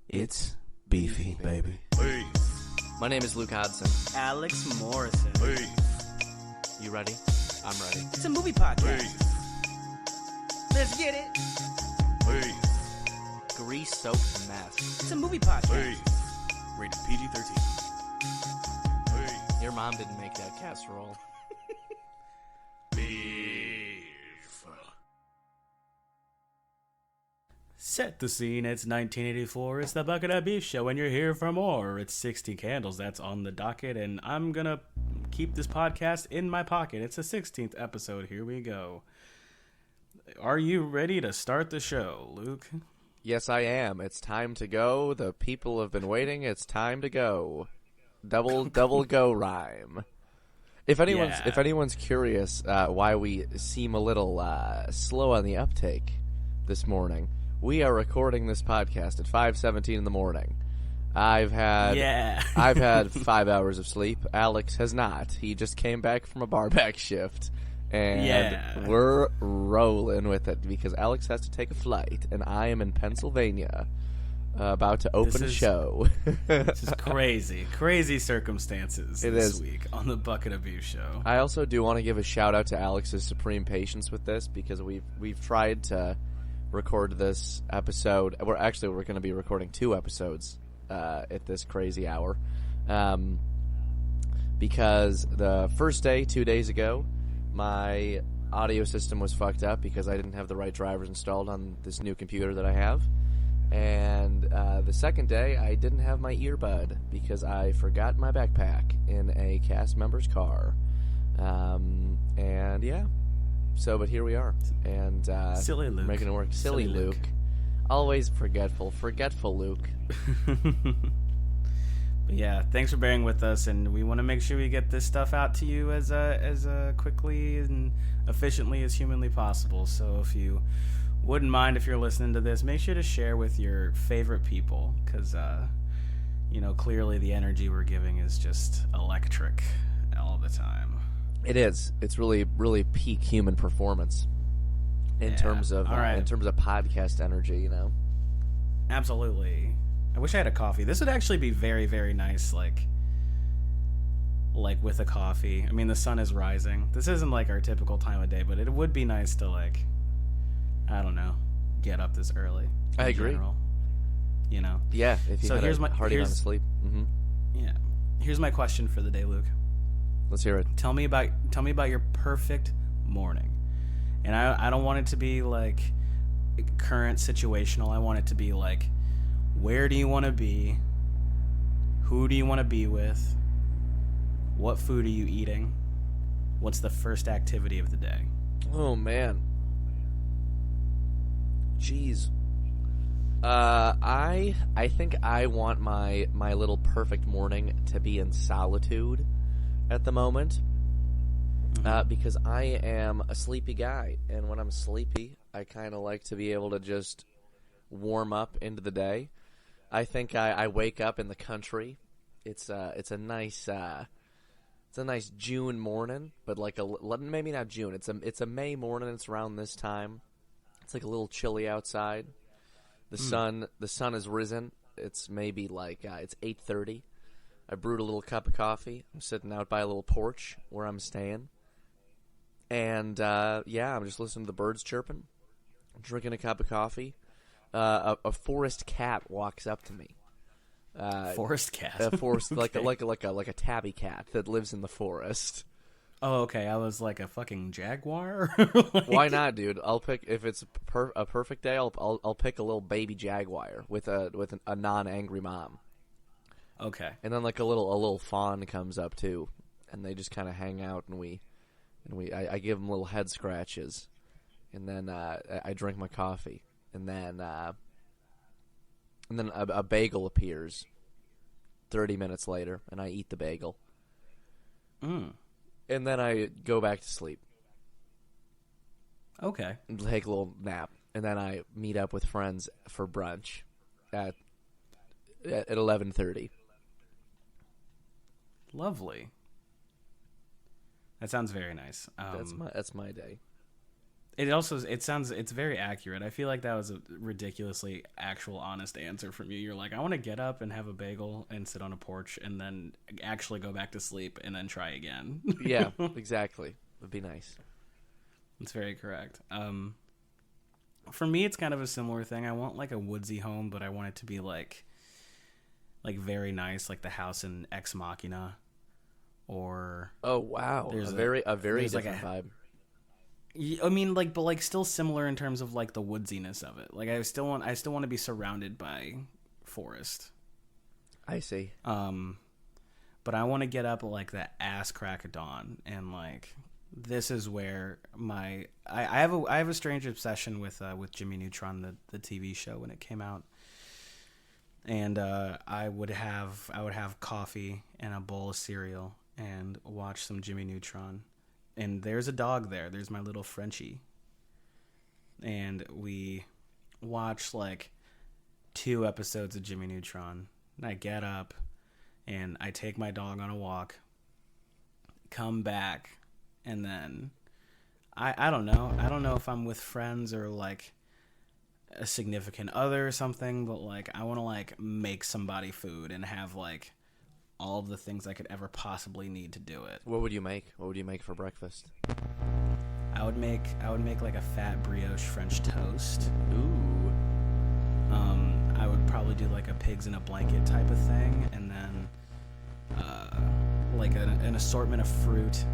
It's beefy, baby. Hey. My name is Luke Hodson. Alex Morrison. Hey. You ready? I'm ready. It's a movie podcast. Hey. Let's get it. Hey. Grease-soaked mess. It's a movie podcast. Hey. Rated PG-13. Hey. Your mom didn't make that casserole. Beef. Set the scene, it's 1984, it's the Bucket of Beef Show, and you're here for more. It's 60 Candles, that's on the docket, and I'm gonna keep this podcast in my pocket. It's the 16th episode, here we go. Are you ready to start the show, Luke? Yes, I am. It's time to go. The people have been waiting. It's time to go. Double go rhyme. If anyone's curious why we seem a little slow on the uptake this morning, we are recording this podcast at 5:17 in the morning. I've had 5 hours of sleep. Alex has not. He just came back from a bar back shift. And we're rolling with it because Alex has to take a flight, and I am in Pennsylvania about to open a show. This is crazy circumstances this week on the Bucket of Beef Show. I also do want to give a shout out to Alex's supreme patience with this because we've tried to record this episode. We're going to be recording 2 episodes at this crazy hour because the first day, 2 days ago, my audio system was fucked up because I didn't have the right drivers installed on this new computer that I have. And the second day, I didn't have my earbud because I forgot my backpack in a cast member's car. And yeah. So, but here we are. And Silly Luke. Making it work. Silly Luke. Always forgetful. Forgetful Luke. Yeah, thanks for bearing with us, and we want to make sure we get this stuff out to you as quickly and efficiently as humanly possible. So if you wouldn't mind, if you're listening to this, make sure to share with your favorite people, because clearly the energy we're giving is just electric all the time. It is. It's really, really peak human performance in terms of podcast energy. Absolutely. I wish I had a coffee. This would actually be very, very nice, like with a coffee. I mean, the sun is rising. This isn't like our typical time of day, but it would be nice to get up this early. I agree. General, Yeah, if you had a hearty amount of sleep. Mm-hmm. Yeah. Here's my question for the day, Luke. Let's hear it. Tell me about your perfect morning. And I don't want it to be like current situational. I want it to be like, where do you want to be? Who do you want to be with? What food are you eating? What's the first activity of the day? Oh, man. Jeez. I think I want my little perfect morning to be in solitude at the moment. Because I am a sleepy guy. And when I'm sleepy, I kind of like to be able to just warm up into the day. I think I wake up in the country. It's a nice June morning, but maybe not June. It's a May morning. It's around this time. It's like a little chilly outside. The sun has risen. It's maybe it's 8:30. I brewed a little cup of coffee. I'm sitting out by a little porch where I'm staying, and I'm just listening to the birds chirping, drinking a cup of coffee. A forest cat walks up to me. Forest cat. A forest Okay. like a tabby cat that lives in the forest. Oh, okay. I was like a fucking jaguar. Why not, dude? I'll pick if it's a perfect day. I'll pick a little baby jaguar with a non-angry mom. Okay. And then a little fawn comes up too, and they just kind of hang out, and I give them little head scratches, and then I drink my coffee. And then a bagel appears 30 minutes later, and I eat the bagel. And then I go back to sleep. Okay. And take a little nap. And then I meet up with friends for brunch at 11:30. Lovely. That sounds very nice. That's my day. It's very accurate. I feel like that was a ridiculously actual honest answer from you. You're like, I want to get up and have a bagel and sit on a porch and then actually go back to sleep and then try again. Yeah, exactly. Would be nice. It's very correct. For me, it's kind of a similar thing. I want like a woodsy home, but I want it to be like very nice, like the house in Ex Machina, or Oh wow, There's a a- very there's like different a- vibe. I mean, like, but like still similar in terms of like the woodsiness of it. Like I still want to be surrounded by forest. I see. But I want to get up at like the ass crack of dawn, and like this is where I have a strange obsession with Jimmy Neutron, the TV show when it came out. And I would have coffee and a bowl of cereal and watch some Jimmy Neutron. And there's a dog there. There's my little Frenchie. And we watch like 2 episodes of Jimmy Neutron. And I get up and I take my dog on a walk, come back, and then I don't know. I don't know if I'm with friends or like a significant other or something, but like I want to like make somebody food and have like all of the things I could ever possibly need to do it. What would you make? What would you make for breakfast? I would make like a fat brioche French toast. Ooh. I would probably do like a pigs in a blanket type of thing, and then like an assortment of fruit.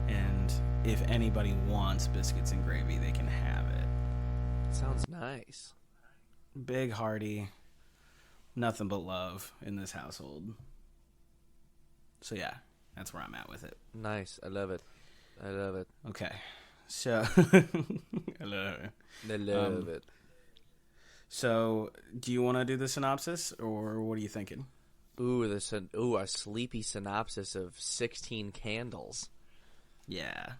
And if anybody wants biscuits and gravy, they can have it. Sounds nice. Big, hearty, nothing but love in this household. So yeah, that's where I'm at with it. Nice. I love it. I love it. Okay, so I love it. I love it. So, do you want to do the synopsis, or what are you thinking? Ooh, a sleepy synopsis of 16 Candles. Yeah.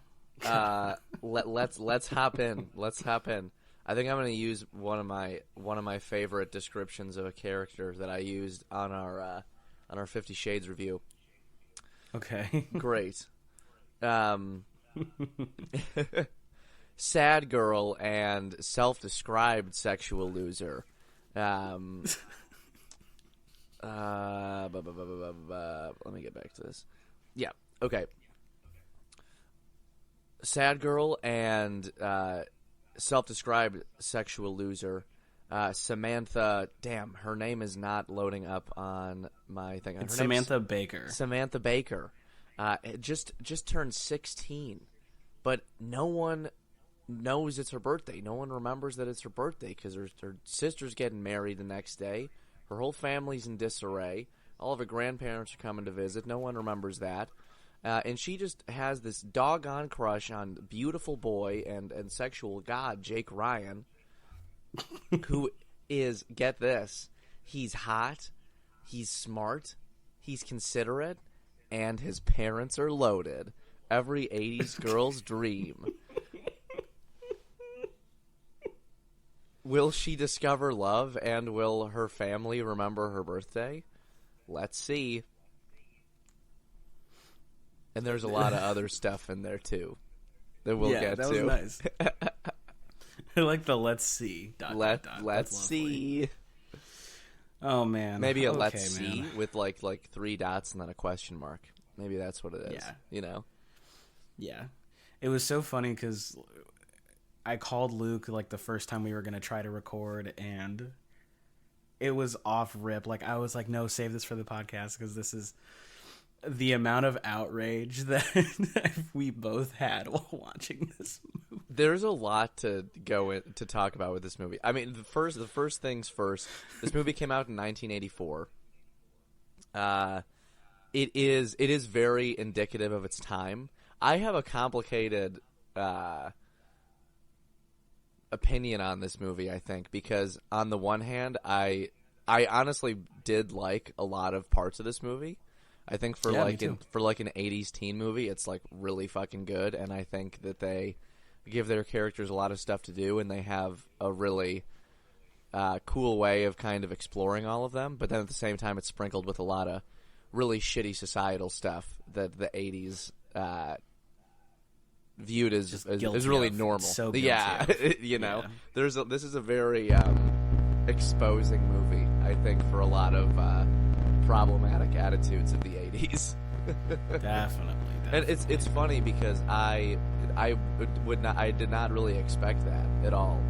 Let's hop in. Let's hop in. I think I'm going to use one of my favorite descriptions of a character that I used on our 50 Shades review. Okay. Great. Sad girl and self-described sexual loser. Let me get back to this. Yeah. Okay. Sad girl and self-described sexual loser. Samantha. Damn, her name is not loading up on my thing. It's Samantha Baker. Samantha Baker. Just turned 16, but no one knows it's her birthday. No one remembers that it's her birthday because her sister's getting married the next day. Her whole family's in disarray. All of her grandparents are coming to visit. No one remembers that. And she just has this doggone crush on the beautiful boy and sexual god, Jake Ryan, who is, get this, he's hot, he's smart, he's considerate, and his parents are loaded. Every 80s girl's dream. Will she discover love, and will her family remember her birthday? Let's see. And there's a lot of other stuff in there, too, that we'll get that to. was nice. I like the let's see. Let's see. Oh, man. Maybe a Okay, let's man. see with like 3 dots and then a question mark. Maybe that's what it is. Yeah. You know? Yeah. It was so funny because I called Luke like the first time we were going to try to record, and it was off rip. Like, I was like, no, save this for the podcast because this is the amount of outrage that we both had while watching this movie. There's a lot to to talk about with this movie. I mean, the first things first. This movie came out in 1984. It is very indicative of its time. I have a complicated opinion on this movie, I think, because on the one hand, I honestly did like a lot of parts of this movie. I think for Yeah, like me too. for like an 80s teen movie, it's like really fucking good, and I think that they give their characters a lot of stuff to do, and they have a really cool way of kind of exploring all of them. But then at the same time, it's sprinkled with a lot of really shitty societal stuff that the 80s viewed as Just as guilty really of. normal. So guilty yeah, of. you know, Yeah. this is a very exposing movie, I think, for a lot of problematic attitudes of the 80s. Definitely. And it's funny because I did not really expect that at all,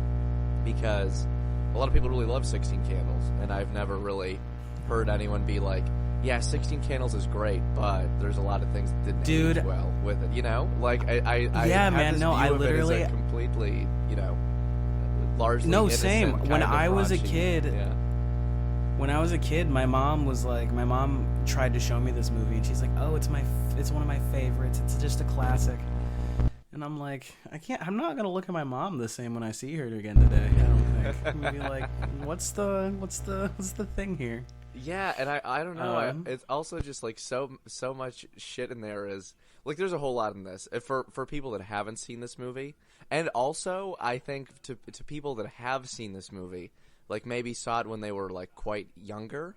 because a lot of people really love 16 Candles, and I've never really heard anyone be like, yeah, 16 Candles is great, but there's a lot of things that didn't age well with it, you know? Like, I Yeah, had man, this no, view I of it as literally- a completely, you know, largely No, innocent same. kind When of I was a raunchy- kid- yeah. When I was a kid, my mom tried to show me this movie, and she's like, "Oh, it's one of my favorites. It's just a classic." And I'm like, I'm not gonna look at my mom the same when I see her again today. I don't think. I'm gonna be like, what's the thing here? Yeah, and I don't know. It's also just like so much shit in there is like there's a whole lot in this for people that haven't seen this movie, and also I think to people that have seen this movie, like maybe saw it when they were like quite younger,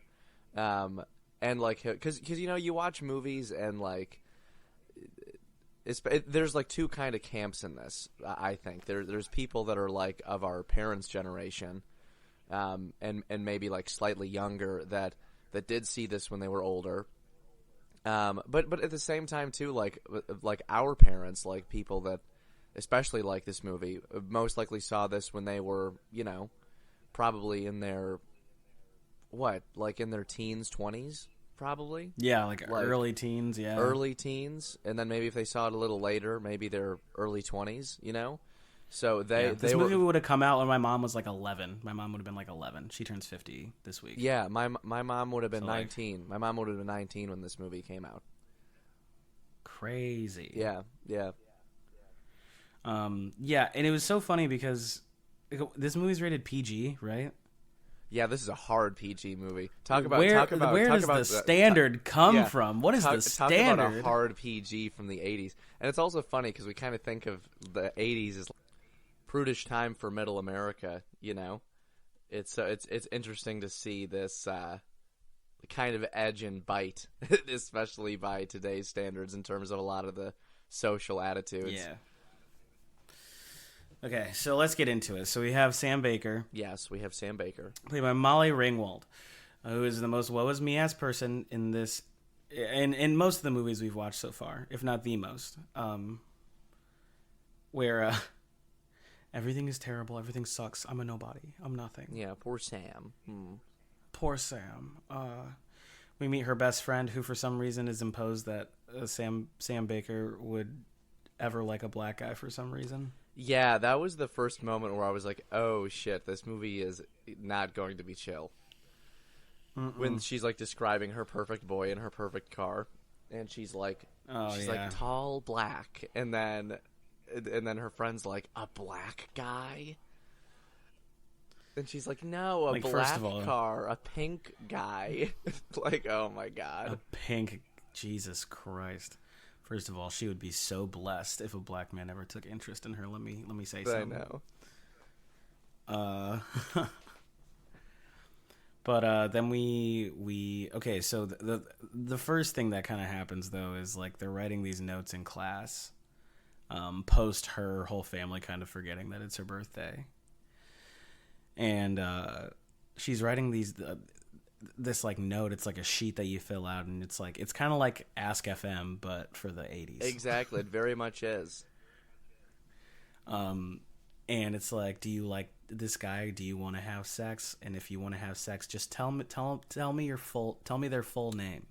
and like because you know you watch movies and like there's like two kind of camps in this. I think there's people that are like of our parents' generation. And maybe like slightly younger that did see this when they were older, but at the same time too, like our parents, like people that especially like this movie, most likely saw this when they were, you know, probably in their in their teens, 20s, probably. Yeah, like early teens. Yeah, early teens, and then maybe if they saw it a little later, maybe their early 20s, you know. So this movie would have come out when my mom was like 11. My mom would have been like 11. She turns 50 this week. Yeah, my mom would have been So, 19. My mom would have been 19 when this movie came out. Crazy. Yeah. Yeah, and it was so funny because this movie's rated PG, right? Yeah, this is a hard PG movie. Where does the standard come from? What is the standard? Talk about a hard PG from the 80s. And it's also funny because we kind of think of the 80s as prudish time for middle America, you know. It's interesting to see this kind of edge and bite, especially by today's standards in terms of a lot of the social attitudes. Yeah. Okay, so let's get into it. So we have Sam Baker. Yes, we have Sam Baker, played by Molly Ringwald, who is the most woe is me ass person in this, in most of the movies we've watched so far, if not the most. Where everything is terrible, everything sucks. I'm a nobody. I'm nothing. Yeah, poor Sam. Poor Sam. We meet her best friend, who for some reason is imposed that Sam Baker would ever like a black guy for some reason. Yeah, that was the first moment where I was like, oh shit, this movie is not going to be chill. Mm-mm. When she's like describing her perfect boy in her perfect car, and she's like like tall, black, and then her friend's like, a black guy? And she's like, no, a black car, a pink guy. Like, oh my god. A pink, Jesus Christ. First of all, she would be so blessed if a black man ever took interest in her. Let me say something. I know. But then we okay. So the first thing that kind of happens though is like they're writing these notes in class, post her whole family kind of forgetting that it's her birthday, and she's writing this like note. It's like a sheet that you fill out, and it's kind of like Ask FM but for the 80s. Exactly, it very much is. And it's like, do you like this guy? Do you want to have sex? And if you want to have sex, just tell me their full name.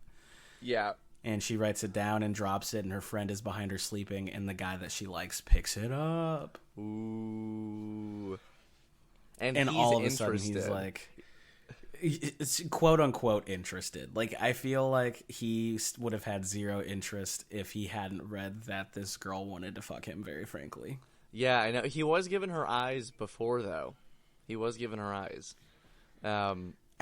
Yeah. And she writes it down and drops it, and her friend is behind her sleeping, and the guy that she likes picks it up. Ooh. And he's all of a interested. sudden he's like, it's quote unquote interested. Like, I feel like he would have had zero interest if he hadn't read that this girl wanted to fuck him, very frankly. Yeah, I know. He was given her eyes before, though. He was given her eyes. I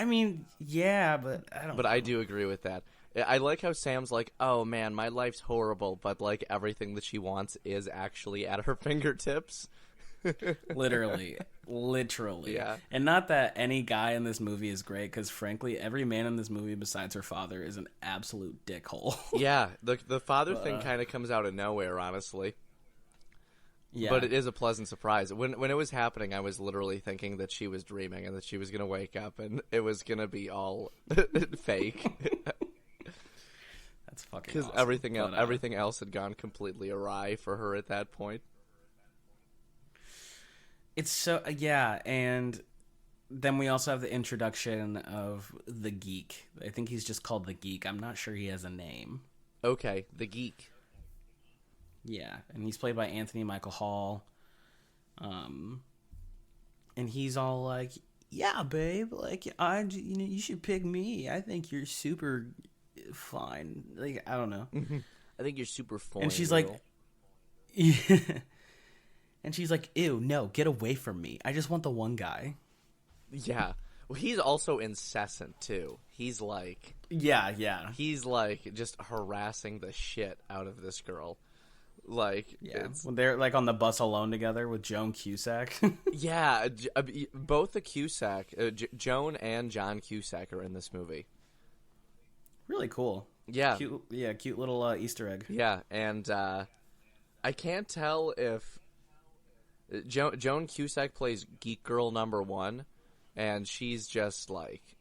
mean, yeah, but I don't know. I do agree with that. I like how Sam's like, oh man, my life's horrible, but like everything that she wants is actually at her fingertips. Literally. Yeah. And not that any guy in this movie is great, because frankly, every man in this movie besides her father is an absolute dickhole. Yeah, the father thing kind of comes out of nowhere, honestly. Yeah. But it is a pleasant surprise. When it was happening, I was literally thinking that she was dreaming and that she was going to wake up and it was going to be all fake. That's fucking Because awesome. everything else had gone completely awry for her at that point. It's so yeah, and then we also have the introduction of the geek. I think he's just called the geek. I'm not sure he has a name. Okay, the geek. Yeah, and he's played by Anthony Michael Hall. And he's all like, "Yeah, babe, like you should pick me. I think you're super fine." Like, I don't know. I think you're super fine. And she's girl. like, yeah. And she's like, "Ew, no, get away from me. I just want the one guy." Yeah. Well, he's also incessant, too. He's like just harassing the shit out of this girl. Like, Yeah, when they're like on the bus alone together with Joan Cusack. yeah, both the Cusack, Joan and John Cusack are in this movie. Really cool. Yeah. Cute little Easter egg. Yeah, and I can't tell if Joan Cusack plays Geek Girl number 1, and she's just like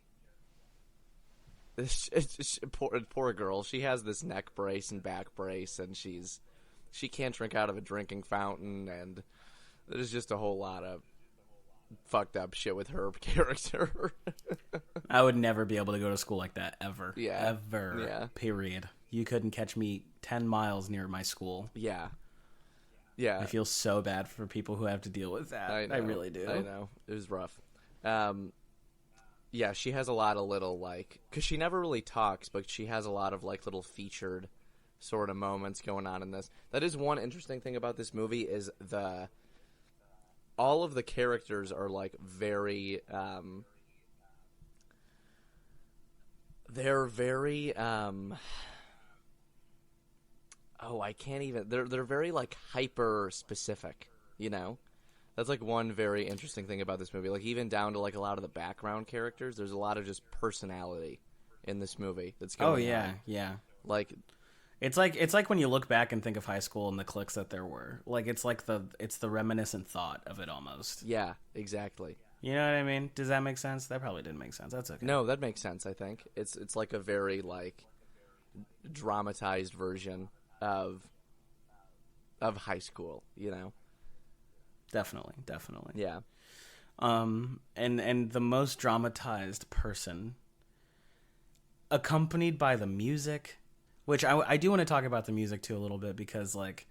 poor girl. She has this neck brace and back brace, and she can't drink out of a drinking fountain, and there's just a whole lot of fucked up shit with her character. I would never be able to go to school like that, ever. Yeah. Ever. Yeah. Period. You couldn't catch me 10 miles near my school. Yeah. Yeah. I feel so bad for people who have to deal with that. I know. I really do. I know. It was rough. Yeah, she has a lot of little, like... Because she never really talks, but she has a lot of, like, little featured sort of moments going on in this. That is one interesting thing about this movie is all of the characters are, like, very... they're very... I can't even... They're very, like, hyper-specific, you know? That's, like, one very interesting thing about this movie. Like, even down to, like, a lot of the background characters, there's a lot of just personality in this movie that's going on. Oh, yeah, yeah. Like... It's like when you look back and think of high school and the cliques that there were. Like, it's the reminiscent thought of it almost. Yeah, exactly. You know what I mean? Does that make sense? That probably didn't make sense. That's okay. No, that makes sense, I think. It's like a very, like, dramatized version of high school, you know? Definitely. Yeah. And the most dramatized person, accompanied by the music, which I do want to talk about the music too a little bit, because like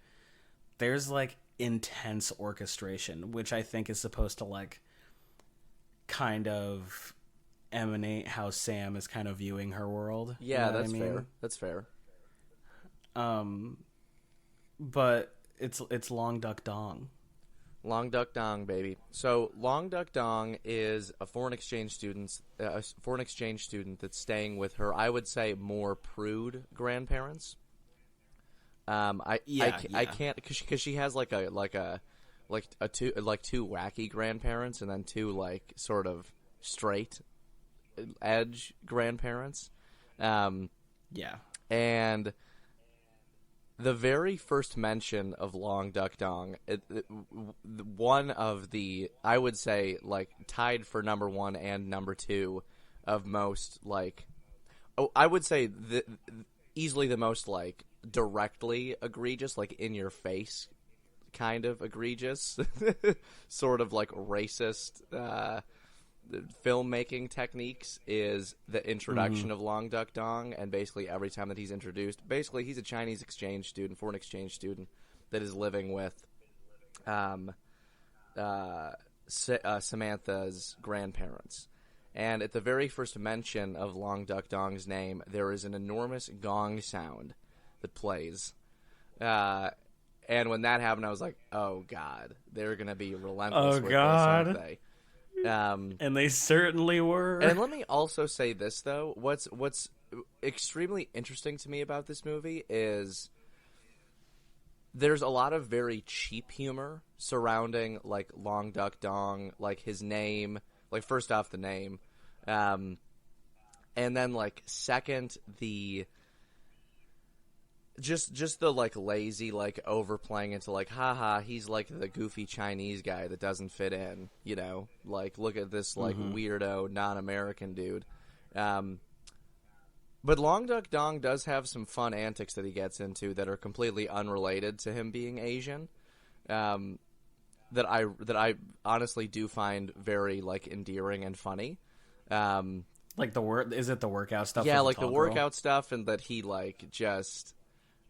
there's like intense orchestration, which I think is supposed to like kind of emanate how Sam is kind of viewing her world. Yeah, You know what that's I mean? fair. That's fair. But it's Long Duck Dong. Long Duck Dong, baby. So Long Duck Dong is a foreign exchange student that's staying with her, I would say, more prude grandparents. I can't, because she has two wacky grandparents and then two like sort of straight edge grandparents. Yeah. And the very first mention of Long Duck Dong, one of the, I would say, like, tied for number 1 and number 2 of most, like, I would say easily the most, like, directly egregious, like, in-your-face kind of egregious, sort of, like, racist filmmaking techniques is the introduction of Long Duck Dong, and basically every time that he's introduced, basically he's a Chinese exchange student, foreign exchange student that is living with Samantha's grandparents. And at the very first mention of Long Duck Dong's name, there is an enormous gong sound that plays. And when that happened, I was like, oh god, they're going to be relentless with this, aren't they? And they certainly were. And let me also say this, though. What's extremely interesting to me about this movie is there's a lot of very cheap humor surrounding, like, Long Duck Dong, like, his name. Like, first off, the name. And then, like, second, just the like lazy like overplaying into like haha he's like the goofy Chinese guy that doesn't fit in, you know, like look at this like weirdo non-American dude. But Long Duck Dong does have some fun antics that he gets into that are completely unrelated to him being Asian. That I honestly do find very like endearing and funny. Like is it the workout stuff? Yeah, with like the tall girl? workout stuff, and that he like just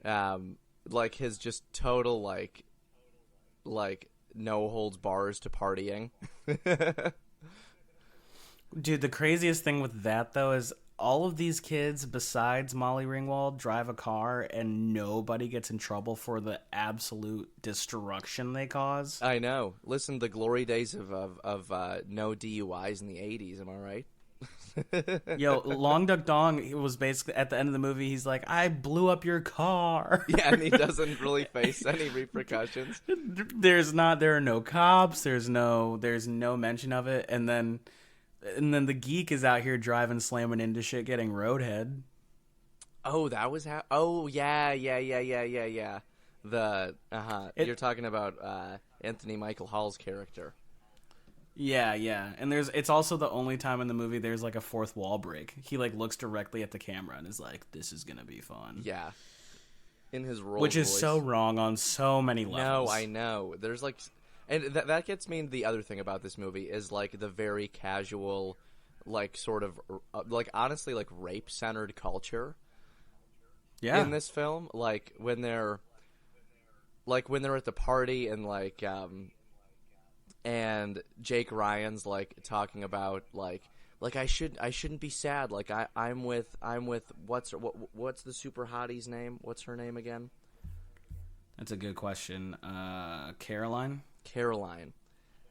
like his just total like no holds bars to partying. Dude, the craziest thing with that though is all of these kids besides Molly Ringwald drive a car and nobody gets in trouble for the absolute destruction they cause. I know. Listen, the glory days of no DUIs in the 80s, am I right? Yo, Long Duck Dong, he was basically at the end of the movie, he's like, I blew up your car. Yeah, and he doesn't really face any repercussions. There are no cops, there's no mention of it, and then the geek is out here driving, slamming into shit, getting roadhead. Oh, that was oh yeah. You're talking about Anthony Michael Hall's character. Yeah, and it's also the only time in the movie there's like a fourth wall break. He like looks directly at the camera and is like, "This is gonna be fun." Yeah, in his role, which is so wrong on so many levels. No, I know. There's like, and that gets me. The other thing about this movie is like the very casual, like sort of like honestly like rape centered culture. Yeah, in this film, like when they're at the party and like and Jake Ryan's like talking about like I shouldn't be sad, like I'm with what's the super hottie's name? What's her name again? That's a good question. Caroline.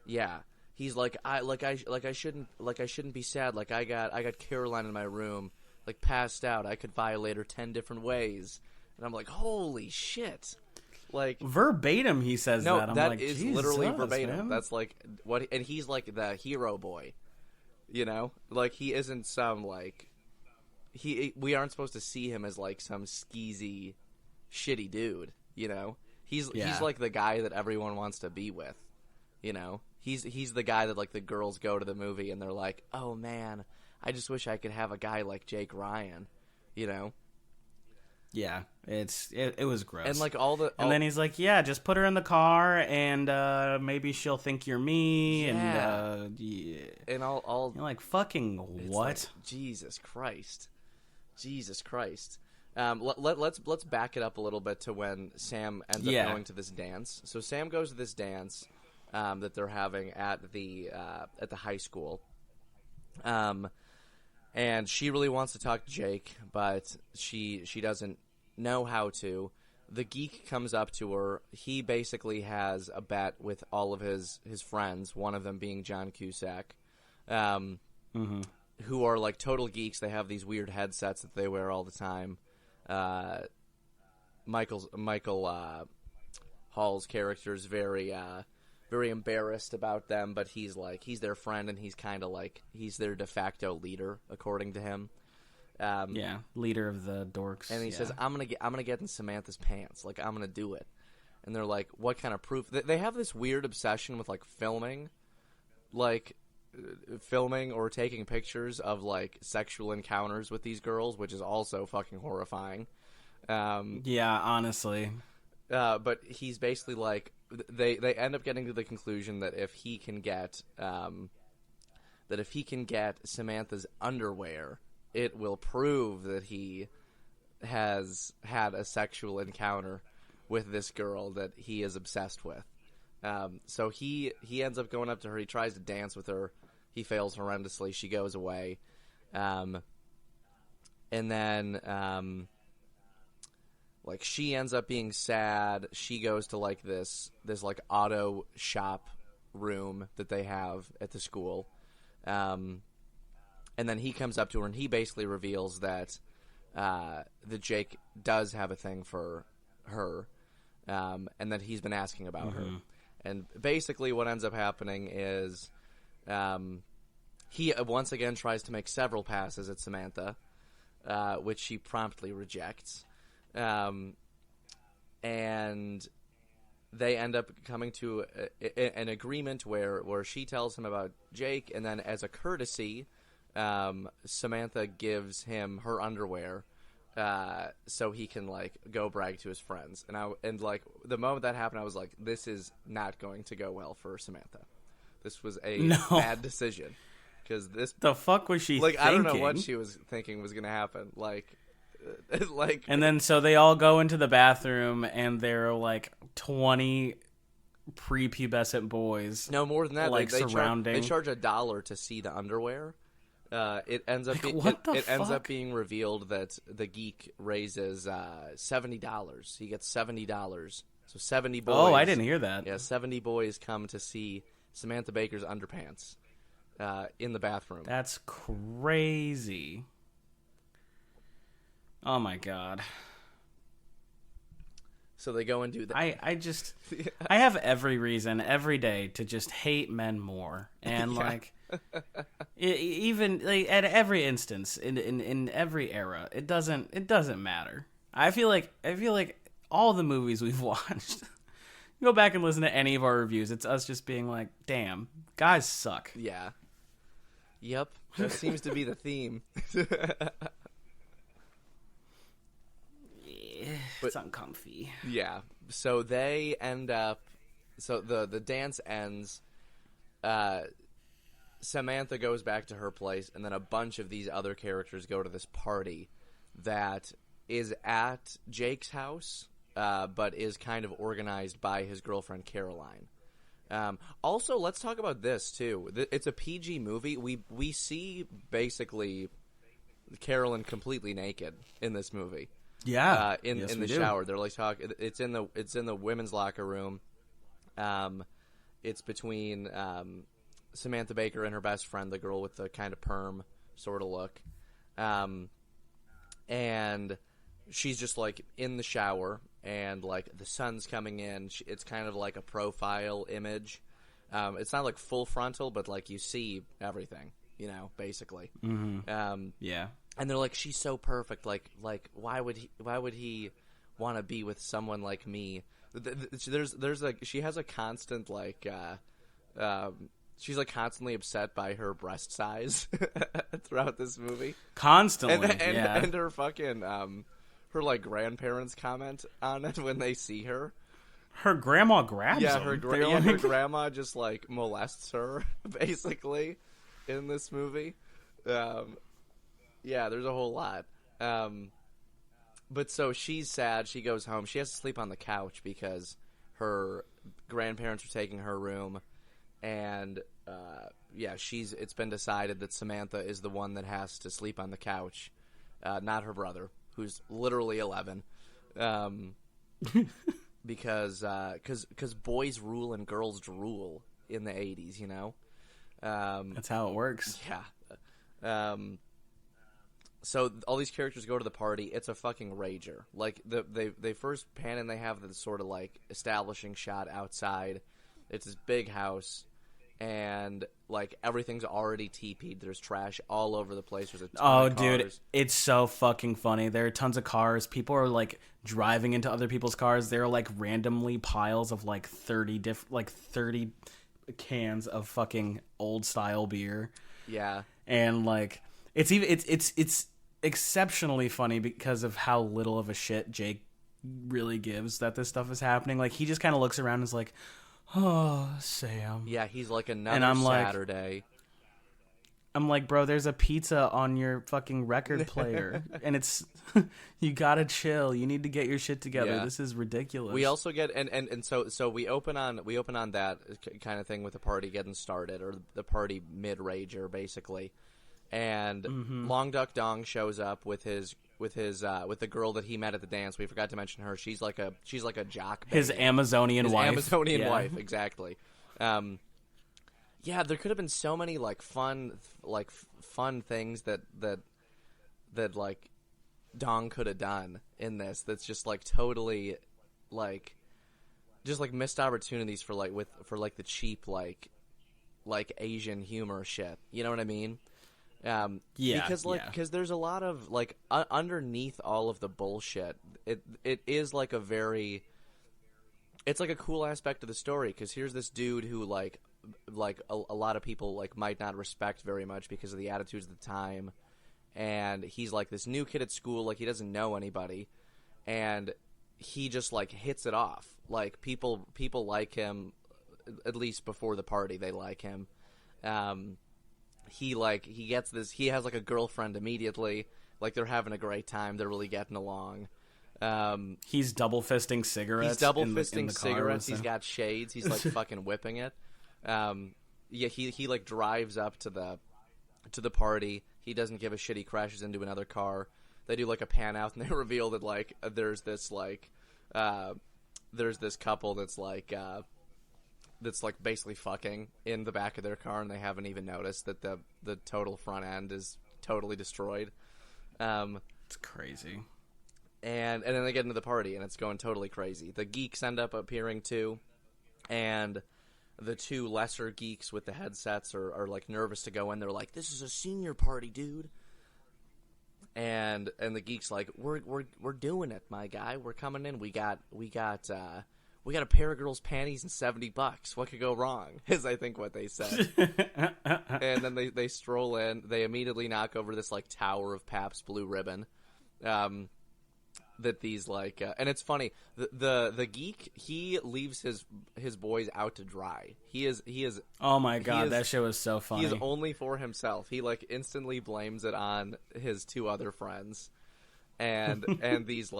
Yeah. He's like I shouldn't be sad, like I got Caroline in my room, like passed out. I could violate her 10 different ways. And I'm like, "Holy shit." Like verbatim he says no, that. I'm that like, is literally verbatim. Man. That's like what, and he's like the hero boy, you know. Like he isn't some like we aren't supposed to see him as like some skeezy, shitty dude, you know. He's like the guy that everyone wants to be with, you know. He's the guy that like the girls go to the movie and they're like, oh man, I just wish I could have a guy like Jake Ryan, you know. Yeah, it was gross. And like and then he's like, yeah, just put her in the car and maybe she'll think you're me. Yeah. And yeah. And all you're like, fucking what? Like, Jesus Christ. Let's back it up a little bit to when Sam ends up going to this dance. So Sam goes to this dance that they're having at the high school. And she really wants to talk to Jake, but she doesn't know how to. The geek comes up to her. He basically has a bet with all of his friends, one of them being John Cusack, who are like total geeks. They have these weird headsets that they wear all the time. Michael Hall's character is very embarrassed about them, but he's their friend, and he's kind of like he's their de facto leader according to him. Leader of the dorks. And he says, I'm gonna get in Samantha's pants, like I'm gonna do it. And they're like, what kind of proof? They have this weird obsession with like filming or taking pictures of like sexual encounters with these girls, which is also fucking horrifying. Honestly. But he's basically like, they end up getting to the conclusion that if he can get Samantha's underwear, it will prove that he has had a sexual encounter with this girl that he is obsessed with. So he ends up going up to her. He tries to dance with her. He fails horrendously. She goes away. And then like she ends up being sad. She goes to like this like auto shop room that they have at the school. And then he comes up to her and he basically reveals that Jake does have a thing for her, and that he's been asking about her. And basically what ends up happening is he once again tries to make several passes at Samantha, which she promptly rejects. and they end up coming to an agreement where she tells him about Jake, and then as a courtesy, Samantha gives him her underwear, so he can like go brag to his friends. And like the moment that happened, I was like, this is not going to go well for Samantha. This was a bad decision, because the fuck was she like thinking? I don't know what she was thinking was going to happen. Like. And then so they all go into the bathroom, and there are like 20 prepubescent boys. No, more than that. Like they surrounding. They charge $1 to see the underwear. It ends up ends up being revealed that the geek raises $70. He gets $70. So 70 boys. Oh, I didn't hear that. Yeah, 70 boys come to see Samantha Baker's underpants in the bathroom. That's crazy. Oh my god. So they go and do that. I have every reason every day to just hate men more, and like even like, at every instance in every era, it doesn't matter. I feel like all the movies we've watched, go back and listen to any of our reviews, it's us just being like, damn, guys suck. Yeah. Yep. That seems to be the theme. It's uncomfy. Yeah. So they end up. So the dance ends. Samantha goes back to her place, and then a bunch of these other characters go to this party that is at Jake's house, but is kind of organized by his girlfriend Caroline. Also, let's talk about this too. It's a PG movie. We see basically Carolyn completely naked in this movie. Yeah, in the shower, they're like talking. It's in the women's locker room. It's between Samantha Baker and her best friend, the girl with the kind of perm sort of look, and she's just like in the shower, and like the sun's coming in. It's kind of like a profile image. It's not like full frontal, but like you see everything, basically. Mm-hmm. Yeah. And they're like, she's so perfect. Like, why would he want to be with someone like me? She has a constant she's like constantly upset by her breast size throughout this movie. Constantly, and her fucking her like grandparents comment on it when they see her. Her grandma grabs her them. her grandma just like molests her basically in this movie. Yeah, there's a whole lot. But so she's sad. She goes home. She has to sleep on the couch because her grandparents are taking her room. And, it's been decided that Samantha is the one that has to sleep on the couch, not her brother, who's literally 11. Because boys rule and girls drool in the 80s, That's how it works. Yeah. So all these characters go to the party. It's a fucking rager. Like they first pan and they have this sort of like establishing shot outside. It's this big house, and like everything's already TP'd. There's trash all over the place. There's a ton of cars. Dude, it's so fucking funny. There are tons of cars. People are like driving into other people's cars. There are like randomly piles of like 30 cans of fucking old style beer. Yeah, and like it's exceptionally funny because of how little of a shit Jake really gives that this stuff is happening. Like he just kind of looks around and is like, "Oh, Sam." Yeah, he's like another and I'm Saturday. I'm like, bro, there's a pizza on your fucking record player, and it's you gotta chill. You need to get your shit together. Yeah. This is ridiculous. We also get and so we open on that kind of thing with the party getting started, or the party mid rager basically, and Long Duck Dong shows up with the girl that he met at the dance. We forgot to mention her. She's like a jock baby. His Amazonian wife. Amazonian wife, exactly. Yeah, there could have been so many like fun things that like Dong could have done in this. That's just like totally like just like missed opportunities for the cheap like Asian humor shit. You know what I mean? Because there's a lot of like underneath all of the bullshit. It is like a very it's like a cool aspect of the story because here's this dude who like a lot of people like might not respect very much because of the attitudes of the time, and he's like this new kid at school, like he doesn't know anybody, and he just like hits it off. Like people like him, at least before the party they like him. He has like a girlfriend immediately. Like they're having a great time. They're really getting along. He's double fisting cigarettes. He's double in fisting the car cigarettes. with He's got shades. He's like fucking whipping it. Yeah, he like drives up to the party. He doesn't give a shit. He crashes into another car. They do like a pan out and they reveal that like there's this couple that's like basically fucking in the back of their car, and they haven't even noticed that the total front end is totally destroyed. It's crazy. And then they get into the party, and it's going totally crazy. The geeks end up appearing too, and the two lesser geeks with the headsets are like nervous to go in. They're like, "This is a senior party, dude." And the geeks like, "We're doing it, my guy. We're coming in. We got a pair of girls' panties and $70. What could go wrong?" Is I think what they said. And then they stroll in. They immediately knock over this like tower of Pabst Blue Ribbon. That these like and it's funny, the geek, he leaves his boys out to dry. He is Oh my god, that shit was so funny. He is only for himself. He like instantly blames it on his two other friends, and these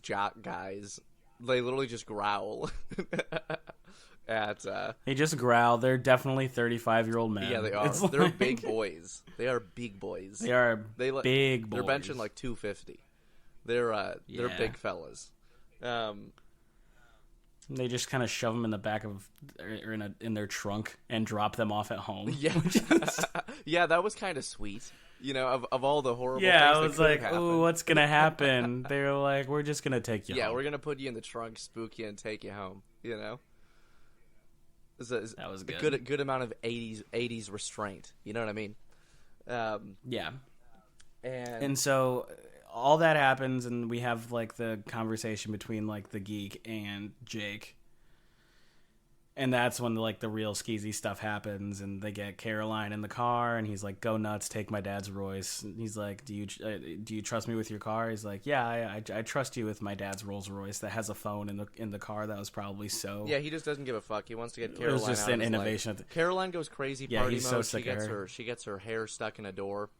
jock guys, they literally just growl at they just growl. They're definitely 35-year-old men. Yeah, they are. They're big boys. They are big boys. They are big boys. They're benching like 250. They're big fellas. They just kind of shove them in the back of or in their trunk and drop them off at home. Yeah, yeah, that was kind of sweet. You know, of all the horrible things I that was could like, happen. "Ooh, what's gonna happen?" They were like, "We're just gonna take you home." We're gonna put you in the trunk, spook you, and take you home. You know, that was good. A good amount of 80s restraint. You know what I mean? Yeah. And so all that happens, and we have like the conversation between like the geek and Jake, and that's when like the real skeezy stuff happens, and they get Caroline in the car, and he's like, "Go nuts, take my dad's Royce." And he's like, "Do you trust me with your car?" He's like, "Yeah, I trust you with my dad's Rolls Royce that has a phone in the car that was probably so." Yeah, he just doesn't give a fuck. He wants to get Caroline. It was just out an of his innovation. life. Caroline goes crazy. Yeah, Party he's mode. so sick of her. She gets her hair stuck in a door.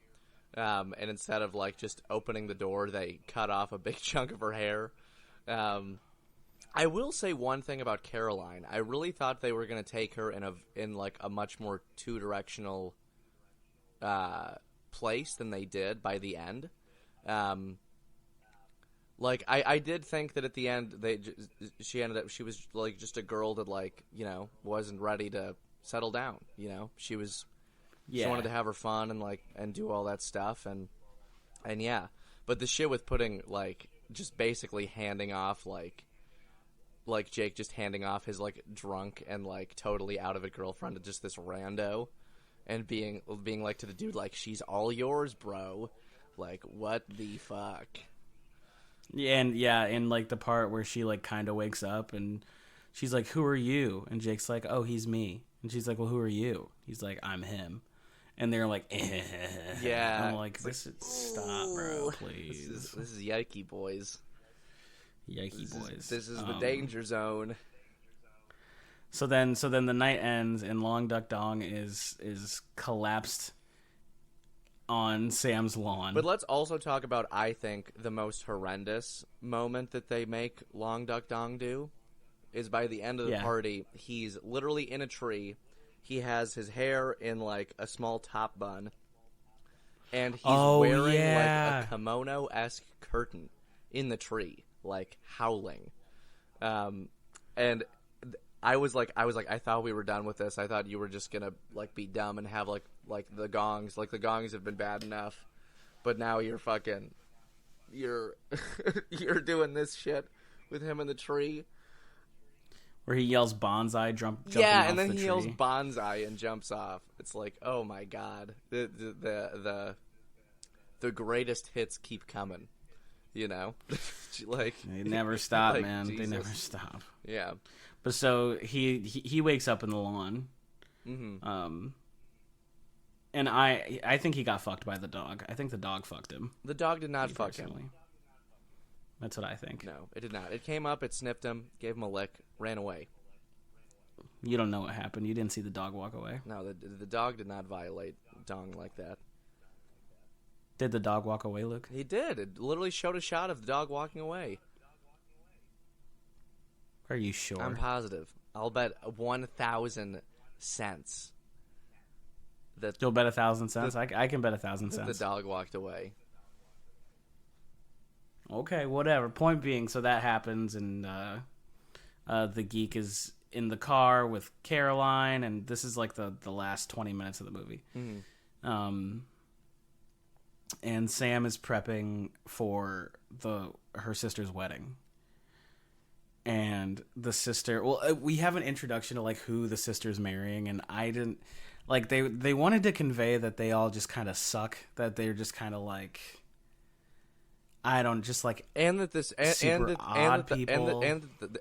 And instead of like just opening the door, they cut off a big chunk of her hair. I will say one thing about Caroline. I really thought they were going to take her in like a much more two-directional place than they did by the end. Like I did think that at the end she was like just a girl that like, you know, wasn't ready to settle down. You know, she wanted to have her fun and like and do all that stuff and yeah, but the shit with putting like just basically handing off like Jake just handing off his like drunk and like totally out of it girlfriend to just this rando, and being like to the dude like, "She's all yours, bro." Like, what the fuck? Yeah, and like the part where she like kind of wakes up and she's like, "Who are you?" And Jake's like, "Oh, he's me." And she's like, "Well, who are you?" He's like, "I'm him." And they're like, Yeah. I'm like, stop, bro, please. This is yikey, boys. Yikey boys. This is the danger zone. So then the night ends and Long Duck Dong is collapsed on Sam's lawn. But let's also talk about, I think, the most horrendous moment that they make Long Duck Dong do is by the end of the party, he's literally in a tree. He has his hair in like a small top bun, and he's wearing like a kimono-esque curtain in the tree, like howling. And I was like, I thought we were done with this. I thought you were just gonna like be dumb and have like the gongs. Like the gongs have been bad enough, but now you're you're doing this shit with him in the tree. Where he yells bonsai, jumping yeah, off and then the he tree. yells bonsai and jumps off. It's like, oh my god, the greatest hits keep coming. you know, like They never stop, like, man. Jesus. They never stop. Yeah. But so he wakes up in the lawn, Mm-hmm. and I think he got fucked by the dog. I think the dog fucked him. The dog did not fuck him. Personally. That's what I think. No, it did not. It came up, it sniffed him, gave him a lick, ran away. You don't know what happened. You didn't see the dog walk away. No, the dog did not violate Dong like that. Did the dog walk away, Luke? He did. It literally showed a shot of the dog walking away. Are you sure? I'm positive. I'll bet 1,000 cents that You'll bet 1,000 cents. I can bet 1,000 the cents. dog walked away. Okay, whatever. Point being, so that happens, and the geek is in the car with Caroline, and this is like the last 20 minutes of the movie. Mm-hmm. And Sam is prepping for her sister's wedding. And the sister, we have an introduction to like who the sister's marrying, and I didn't like they wanted to convey that they all just kind of suck, that they're just kind of like, I don't, just like, And that this super odd people.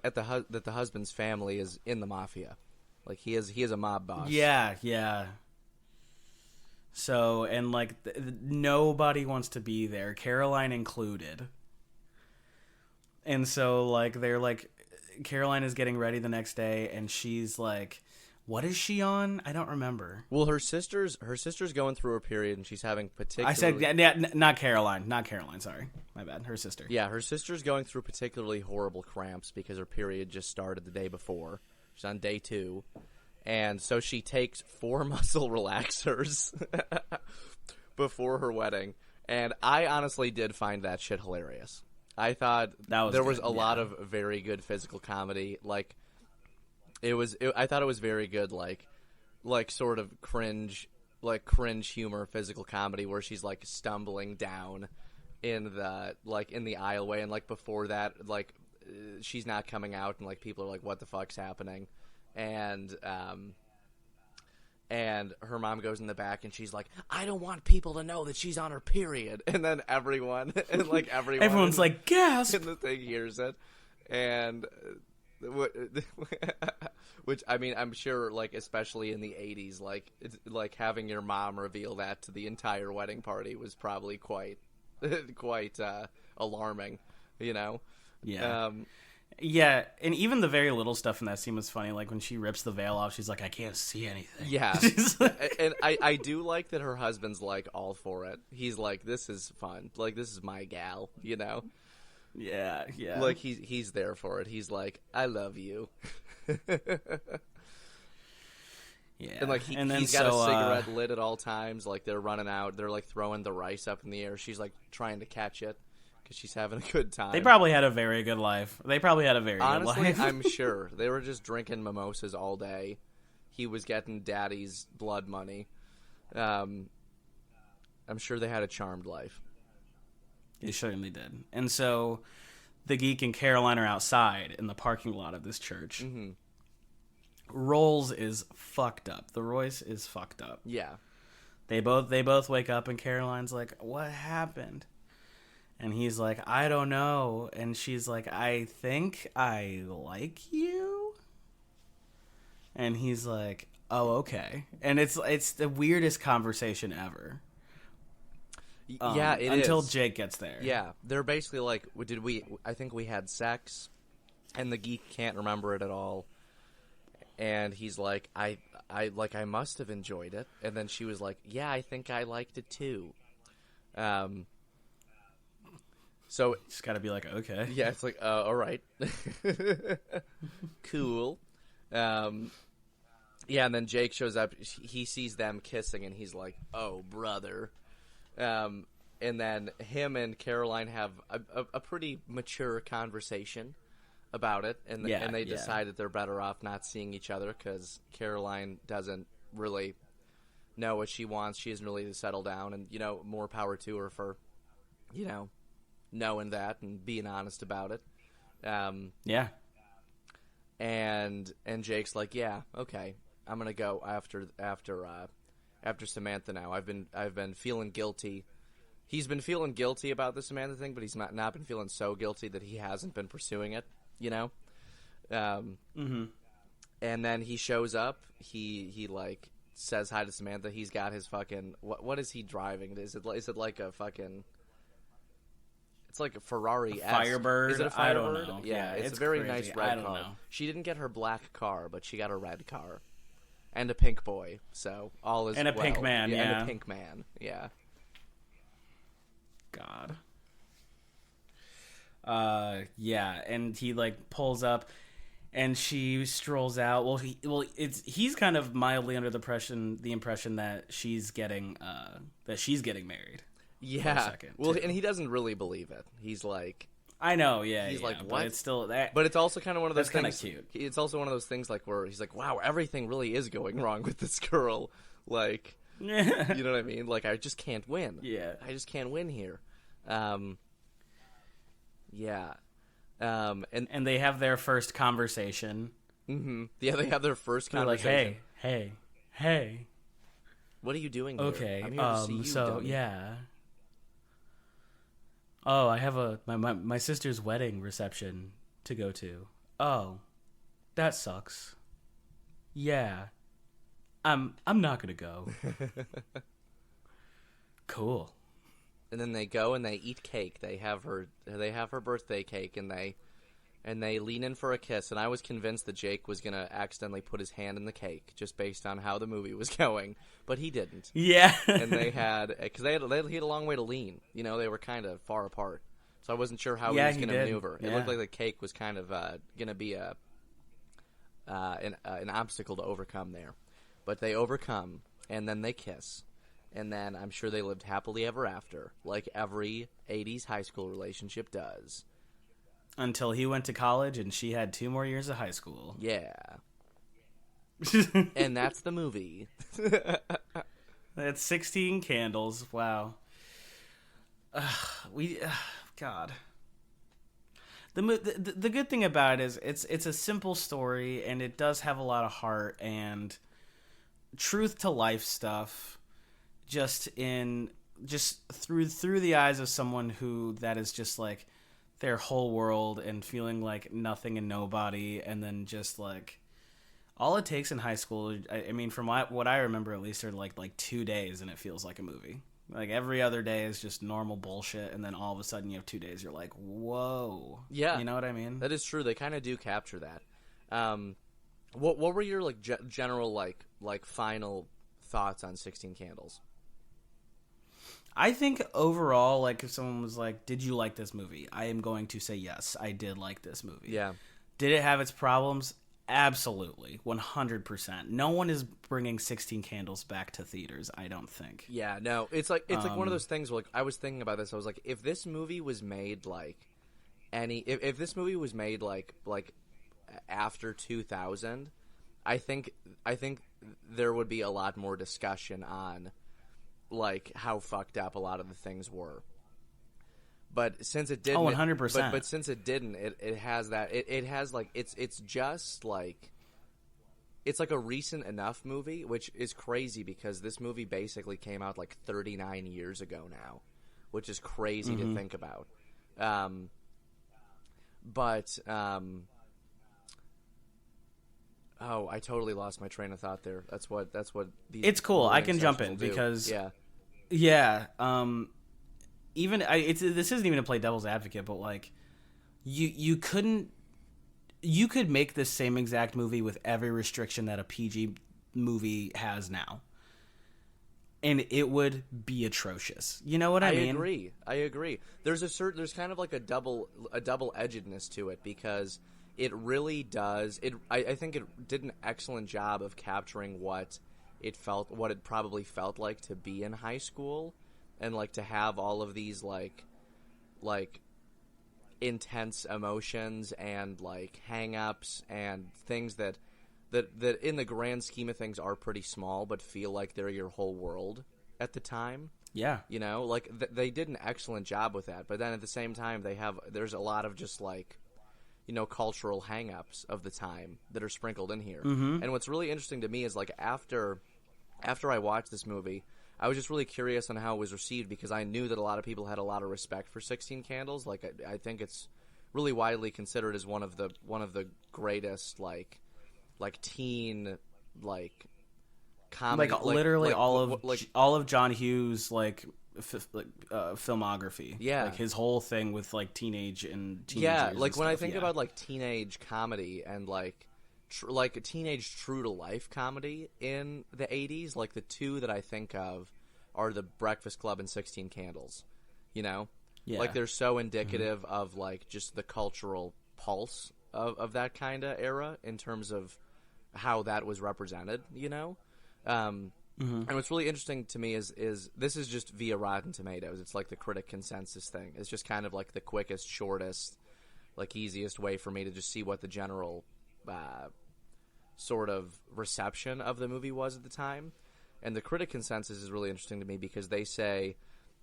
that the husband's family is in the mafia, like he is a mob boss. Yeah. So, and like nobody wants to be there, Caroline included. And so like they're like, Caroline is getting ready the next day, and she's like, what is she on? I don't remember. Well, her sister's going through a period, and she's having particularly. I said not Caroline. Sorry, my bad. Her sister. Yeah, her sister's going through particularly horrible cramps because her period just started the day before. She's on day 2. And so she takes 4 muscle relaxers before her wedding. And I honestly did find that shit hilarious. I thought there was a lot of very good physical comedy. Like, I thought it was very good, like sort of cringe humor, physical comedy, where she's like stumbling down in the aisleway, and like before that, like she's not coming out, and like people are like, what the fuck's happening? And her mom goes in the back, and she's like, I don't want people to know that she's on her period. And then everyone's like, gasp! in the thing hears it. And which, I mean, I'm sure, like, especially in the 80s, like, it's, like, having your mom reveal that to the entire wedding party was probably quite alarming, you know? Yeah. Yeah, and even the very little stuff in that scene was funny. Like when she rips the veil off, she's like, I can't see anything. Yeah. She's like... And I do like that her husband's like all for it. He's like, this is fun. Like, this is my gal, you know? Yeah. Like he's there for it. He's like, I love you. Yeah. And like he's got a cigarette lit at all times. Like they're running out. They're like throwing the rice up in the air. She's like trying to catch it because she's having a good time. They probably had a very good life. Honestly, good life. I'm sure they were just drinking mimosas all day. He was getting daddy's blood money. I'm sure they had a charmed life. They certainly did. And so the geek and Caroline are outside in the parking lot of this church. Mm-hmm. Rolls is fucked up. The Royce is fucked up. Yeah. They both wake up, and Caroline's like, what happened? And he's like, I don't know. And she's like, I think I like you. And he's like, oh, okay. And it's the weirdest conversation ever. Yeah, it until is. Jake gets there. Yeah, they're basically like, I think we had sex, and the geek can't remember it at all. And he's like, I must have enjoyed it. And then she was like, yeah, I think I liked it too. So Just gotta be like, okay. yeah, it's like, all right, cool. Yeah, and then Jake shows up. He sees them kissing, and he's like, oh, brother. And then him and Caroline have a pretty mature conversation about it, and they decide that they're better off not seeing each other because Caroline doesn't really know what she wants. She isn't ready to settle down, and, you know, more power to her for, you know, knowing that and being honest about it. Yeah. And Jake's like, yeah, okay, I'm gonna go after Samantha now. I've been feeling guilty he's been feeling guilty about the Samantha thing, but he's not been feeling so guilty that he hasn't been pursuing it, you know? Mm-hmm. And then he shows up, he like, says hi to Samantha, he's got his fucking, what is he driving? Is it like a fucking, it's like a Ferrari. Firebird? Is it a Firebird? I don't know. Yeah, Yeah, it's a very crazy. nice I red don't car. know. She didn't get her black car, but she got a red car. And a pink boy, so all is And a well. pink man, And yeah. a pink man, yeah. God. Yeah, and he like pulls up, and she strolls out. He's kind of mildly under the impression that she's getting married. Yeah. second, Well, too. and he doesn't really believe it. He's like, I know, yeah. He's yeah, like, but what? it's still that. but it's also kind of one of those That's kinda things. cute. It's also one of those things like where he's like, wow, everything really is going wrong with this girl. Like, you know what I mean? Like, I just can't win. Yeah. I just can't win here. Yeah. And they have their first conversation. yeah, they have their first They're like, conversation. hey. What are you doing here? Okay. I'm here to see you, So dummy. yeah. Oh, I have my sister's wedding reception to go to. Oh, that sucks. Yeah. I'm not gonna go. Cool. And then they go and they eat cake. They have her birthday cake, and they lean in for a kiss. And I was convinced that Jake was gonna accidentally put his hand in the cake just based on how the movie was going, but he didn't. Yeah. And they had because they had a long way to lean. You know, they were kind of far apart, so I wasn't sure how he was gonna maneuver. It looked like the cake was kind of gonna be an obstacle to overcome there, but they overcome, and then they kiss. And then I'm sure they lived happily ever after, like every 80s high school relationship does. Until he went to college and she had 2 more years of high school. Yeah. And that's the movie. That's 16 Candles. Wow. God. The good thing about it is it's a simple story, and it does have a lot of heart and truth to life stuff. Just through the eyes of someone who that is just like their whole world and feeling like nothing and nobody, and then just like all it takes in high school. I mean, from what I remember, at least, are like 2 days, and it feels like a movie. Like every other day is just normal bullshit, and then all of a sudden you have 2 days. You're like, whoa. Yeah, you know what I mean? That is true. They kind of do capture that. What were your like general like final thoughts on 16 Candles? I think overall, like, if someone was like, did you like this movie? I am going to say yes, I did like this movie. Yeah. Did it have its problems? Absolutely. 100%. No one is bringing 16 Candles back to theaters, I don't think. Yeah, no. It's like one of those things where, like, I was thinking about this. I was like, if this movie was made like if this movie was made like after 2000, I think there would be a lot more discussion on like how fucked up a lot of the things were. But since it didn't, 100%. But since it didn't, it has that. It has like it's just like it's like a recent enough movie, which is crazy because this movie basically came out like 39 years ago now, which is crazy to think about. Oh, I totally lost my train of thought there. That's what these. It's cool. I learning can jump sessions in will do. because yeah. This isn't even to play devil's advocate, but like you could make this same exact movie with every restriction that a PG movie has now, and it would be atrocious. You know what I mean? I agree. There's kind of like a double edgedness to it because it really does. I think it did an excellent job of capturing what it probably felt like to be in high school. And like to have all of these like intense emotions and like hang-ups and things that in the grand scheme of things are pretty small but feel like they're your whole world at the time. Yeah. You know, like they did an excellent job with that. But then at the same time there's a lot of just like, you know, cultural hang-ups of the time that are sprinkled in here. Mm-hmm. And what's really interesting to me is like after I watched this movie, I was just really curious on how it was received because I knew that a lot of people had a lot of respect for 16 Candles. Like I think it's really widely considered as one of the greatest like teen like comedy, Like literally like, all of John Hughes filmography. Yeah. Like his whole thing with like teenage and teenagers. Yeah, and like when I stuff, think yeah. about like teenage comedy and like like a teenage true to life comedy in the 80s, like the two that I think of are The Breakfast Club and 16 Candles. You know? Yeah. Like they're so indicative of like just the cultural pulse of that kind of era in terms of how that was represented, you know? And what's really interesting to me is this is just via Rotten Tomatoes. It's like the critic consensus thing. It's just kind of like the quickest, shortest, like easiest way for me to just see what the general sort of reception of the movie was at the time. And the critic consensus is really interesting to me because they say,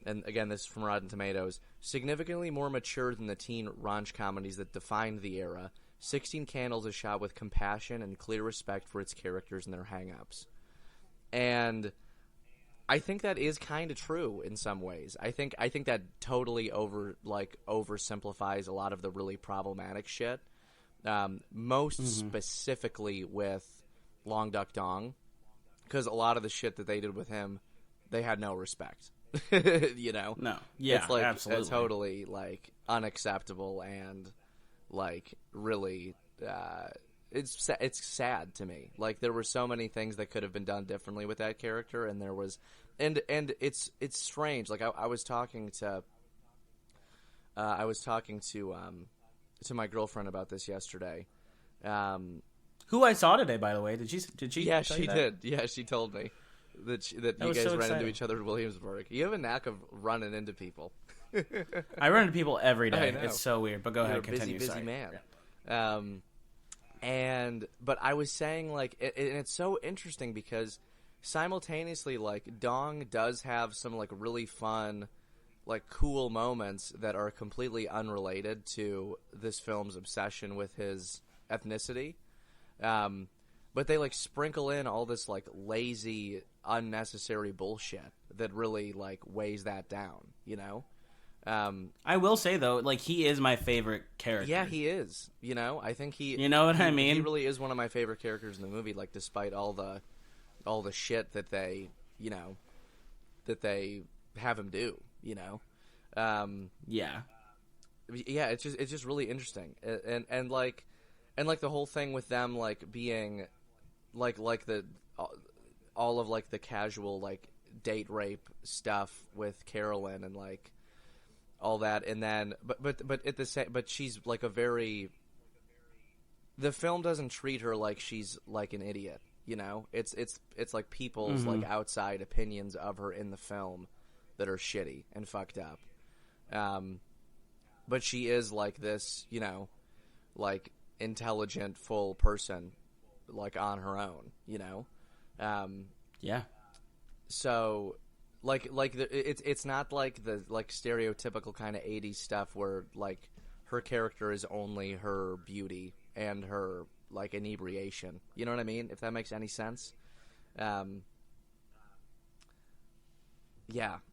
and again, this is from Rotten Tomatoes, significantly more mature than the teen raunch comedies that defined the era. 16 Candles is shot with compassion and clear respect for its characters and their hang-ups. And I think that is kind of true in some ways. I think that totally oversimplifies a lot of the really problematic shit. Most specifically with Long Duck Dong, because a lot of the shit that they did with him, they had no respect. You know? No. Yeah, it's like, absolutely. It's totally like unacceptable and like really it's sad to me. Like there were so many things that could have been done differently with that character, and there was and it's strange. Like I was talking to my girlfriend about this yesterday. Who I saw today, by the way. Did she? Yeah, tell she you that? did. Yeah, she told me that you was guys so ran into exciting. each other in Williamsburg. You have a knack of running into people. I run into people every day. I know. It's so weird. But go You're ahead, a busy, continue. busy Sorry. man. But I was saying like, and it's so interesting because simultaneously, like Dong does have some like really fun, like cool moments that are completely unrelated to this film's obsession with his ethnicity. But they like sprinkle in all this like lazy, unnecessary bullshit that really like weighs that down, you know? I will say though, like he is my favorite character. Yeah, he is. You know, I think he. You know what I mean? He really is one of my favorite characters in the movie. Like, despite all the shit that they, you know, that they have him do. You know, Yeah. yeah. It's just really interesting, and like the whole thing with them like being, like the all of like the casual like date rape stuff with Carolyn and like. All that, and then, but at the same, but she's like a very. The film doesn't treat her like she's like an idiot, you know. It's like people's like outside opinions of her in the film that are shitty and fucked up. But she is like this, you know, like intelligent, full person, like on her own, you know. Yeah. So. It's not like the like stereotypical kind of 80s stuff where like her character is only her beauty and her like inebriation. You know what I mean? If that makes any sense. Yeah,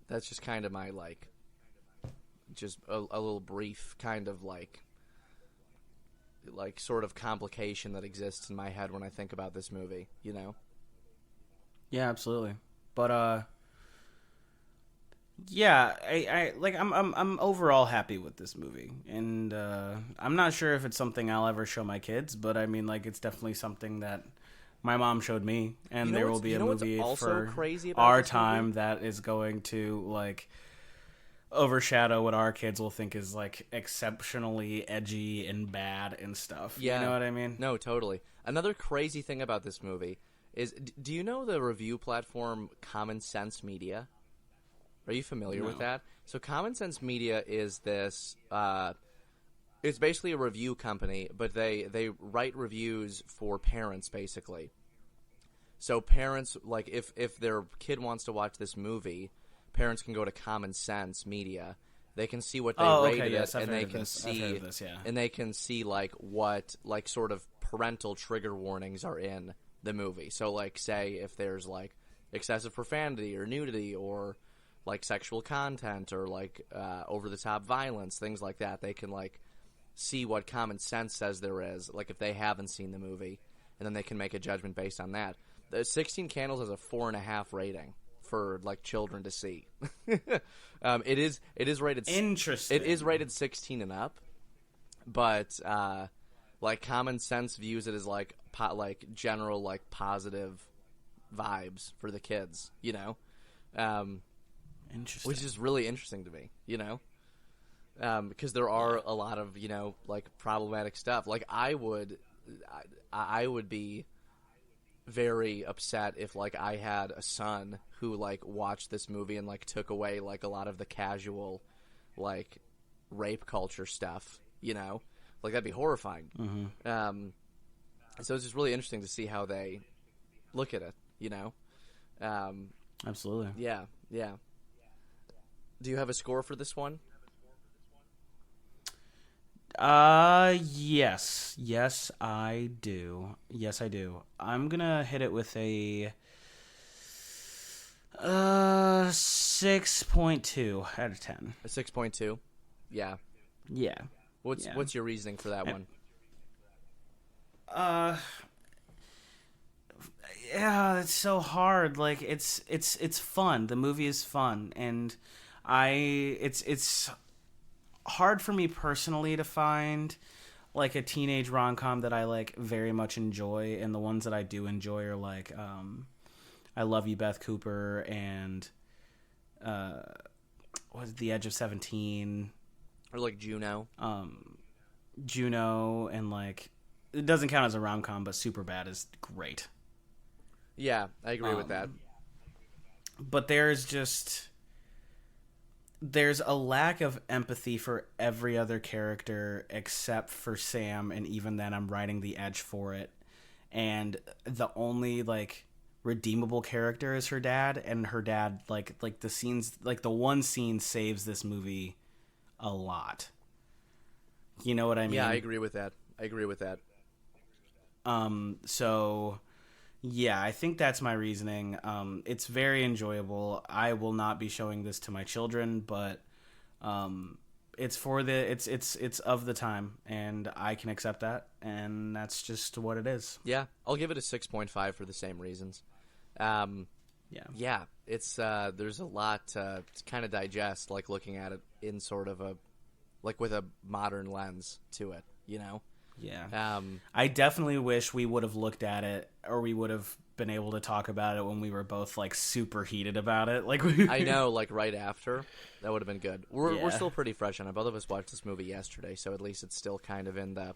that's just kind of my like just a little brief kind of like sort of complication that exists in my head when I think about this movie, you know? Yeah, absolutely. But yeah, I'm overall happy with this movie, and I'm not sure if it's something I'll ever show my kids, but I mean, like, it's definitely something that my mom showed me, and there will be a movie for crazy about our this time movie? that is going to like overshadow what our kids will think is like exceptionally edgy and bad and stuff. Yeah. You know what I mean? No, totally. Another crazy thing about this movie is, do you know the review platform Common Sense Media? Are you familiar with that? So Common Sense Media is this, it's basically a review company, but they write reviews for parents, basically. So parents, like, if their kid wants to watch this movie, parents can go to Common Sense Media. They can see what they rated yes, it, I've and heard they of can this. I've see, heard of this, yeah. and they can see like what like sort of parental trigger warnings are in the movie. So like, say if there's like excessive profanity or nudity or like sexual content or like over the top violence, things like that. They can like see what common sense says there is, like if they haven't seen the movie, and then they can make a judgment based on that. The 16 Candles has a 4.5 rating for like children to see. It is rated. Interesting. It is rated 16 and up, but like common sense views it as like general like positive vibes for the kids, you know. Interesting. Which is really interesting to me, you know, because there are a lot of, you know, like problematic stuff. Like I would be very upset if like I had a son who like watched this movie and like took away like a lot of the casual like rape culture stuff, you know, like that'd be horrifying. Mm-hmm. So it's just really interesting to see how they look at it, you know. Absolutely. Yeah. Do you have a score for this one? Yes. Yes, I do. I'm gonna hit it with a 6.2 out of 10. A 6.2? Yeah. Yeah. What's your reasoning for that one? Yeah, it's so hard. Like it's fun. The movie is fun, and it's hard for me personally to find like a teenage rom-com that I like very much enjoy, and the ones that I do enjoy are like I Love You, Beth Cooper, and what's The Edge of 17, Or like Juno? Juno, and like it doesn't count as a rom-com, but Superbad is great. Yeah, I agree with that. But there's a lack of empathy for every other character except for Sam, and even then I'm riding the edge for it. And the only like redeemable character is her dad, and her dad like the scenes, like the one scene saves this movie a lot. You know what I mean? Yeah, I agree with that. So yeah, I think that's my reasoning. It's very enjoyable. I will not be showing this to my children, but it's of the time, and I can accept that, and that's just what it is. Yeah, I'll give it a 6.5 for the same reasons. Yeah, it's there's a lot to kind of digest, like looking at it in sort of with a modern lens to it, you know? Yeah. I definitely wish we would have looked at it, or we would have been able to talk about it when we were both like super heated about it. Like I know, like right after, that would have been good. We're still pretty fresh on it. Both of us watched this movie yesterday, so at least it's still kind of in the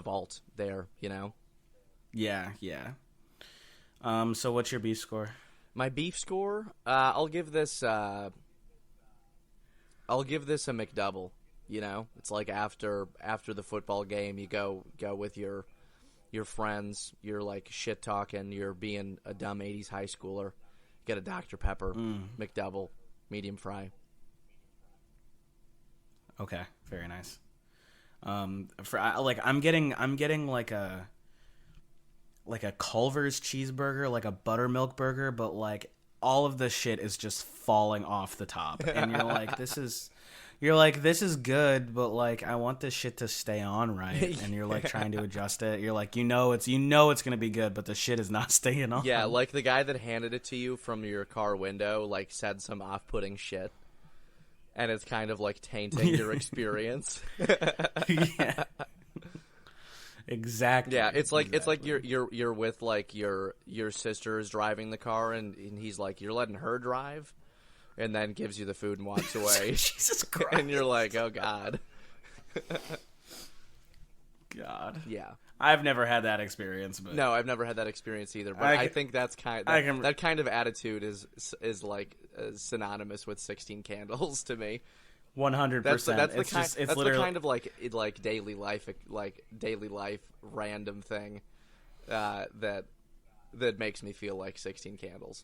vault there, you know? Yeah. So what's your beef score? My beef score? I'll give this a McDouble. You know, it's like after the football game, you go with your friends, you're like shit talking, you're being a dumb 80s high schooler, get a Dr. Pepper McDouble, medium fry. Okay, very nice. I'm getting like a Culver's cheeseburger, like a buttermilk burger, but like all of the shit is just falling off the top, and you're like, this is good, but like I want this shit to stay on right, and you're like trying to adjust it. You're like, it's gonna be good, but the shit is not staying on. Yeah, like the guy that handed it to you from your car window, like said some off-putting shit, and it's kind of like tainting your experience. Yeah. Exactly. Yeah, it's like you're with like your sister is driving the car, and he's like, you're letting her drive. And then gives you the food and walks away. Jesus Christ. And you're like, oh, God. God. Yeah. I've never had that experience. But No, I've never had that experience either. But I think that's that kind of attitude is like synonymous with 16 Candles to me. 100%. That's literally the kind of like daily life random thing that that makes me feel like 16 Candles.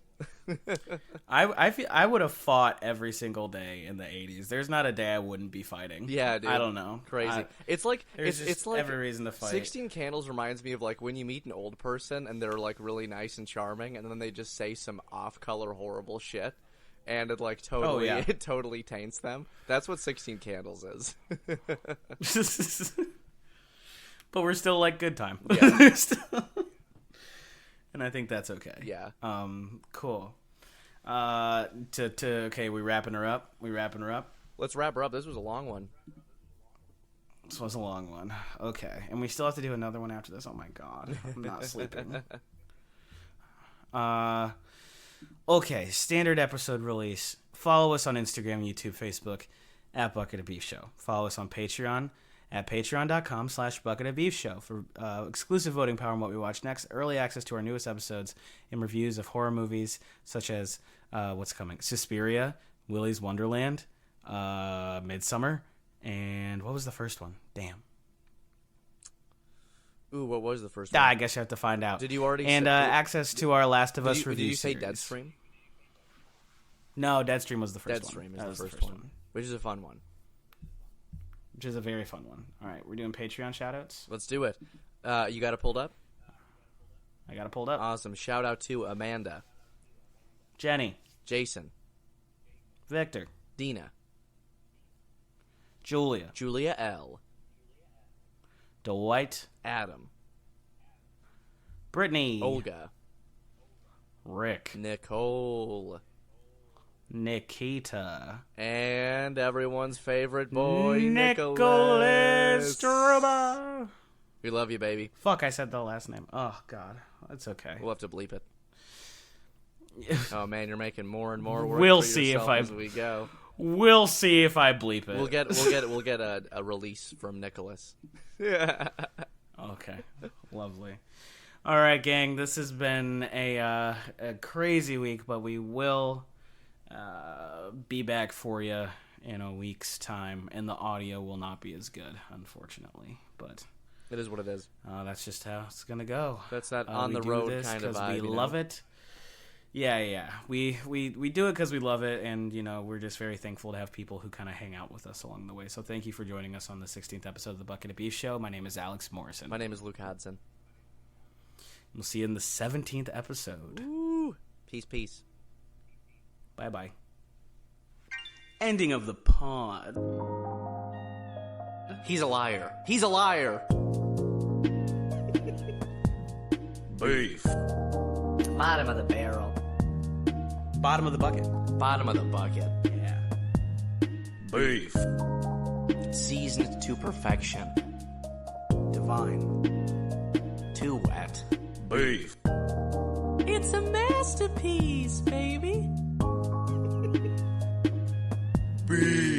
I would have fought every single day in the 80s. There's not a day I wouldn't be fighting. Yeah, dude. I don't know. Crazy. It's like it's like every reason to fight. 16 Candles reminds me of like when you meet an old person and they're like really nice and charming, and then they just say some off-color horrible shit, and it like totally it totally taints them. That's what 16 Candles is. But we're still like good time. Yeah. And I think that's okay. Yeah. Cool. Okay, we wrapping her up. Let's wrap her up. This was a long one. This was a long one. Okay, and we still have to do another one after this. Oh my god, I'm not sleeping. Okay, standard episode release. Follow us on Instagram, YouTube, Facebook at Bucket of Beef Show. Follow us on Patreon at patreon.com/Bucket of Beef Show for exclusive voting power on what we watch next, early access to our newest episodes, and reviews of horror movies such as what's coming, Suspiria, Willy's Wonderland, Midsummer, and what was the first one? Damn. Ooh, what was the first one? I guess you have to find out. Did you already And say, access to our Last of Us review Did you say series. Deadstream? No, Deadstream was the first one. Deadstream That is was the first one, which is a fun one. Which is a very fun one. All right, we're doing Patreon shoutouts. Let's do it. You got it pulled up? I got it pulled up. Awesome. Shout out to Amanda, Jenny, Jason, Victor, Dina, Julia, Julia L, Dwight, Adam, Brittany, Olga, Rick, Nicole, Nikita, and everyone's favorite boy, Nicholas Struba. We love you, baby. Fuck, I said the last name. Oh, God. That's okay. We'll have to bleep it. Oh, man, you're making more and more work We'll for see yourself if I- as we go. We'll see if I bleep it. We'll get a release from Nicholas. Okay. Lovely. All right, gang. This has been a crazy week, but we will be back for you in a week's time, and the audio will not be as good, unfortunately. But It is what it is. that's just how it's gonna go. That's that We on the do road this kind of 'cause vibe. we you know? love it. Yeah. We do it because we love it, and we're just very thankful to have people who kind of hang out with us along the way. So thank you for joining us on the 16th episode of the Bucket of Beef Show. My name is Alex Morrison. My name is Luke Hodson. We'll see you in the 17th episode. Ooh. Peace. Bye bye. Ending of the pod. He's a liar. He's a liar. Beef. Bottom of the barrel. Bottom of the bucket. Bottom of the bucket. Yeah. Beef. Seasoned to perfection. Divine. Too wet. Beef. It's a masterpiece, baby. Beef.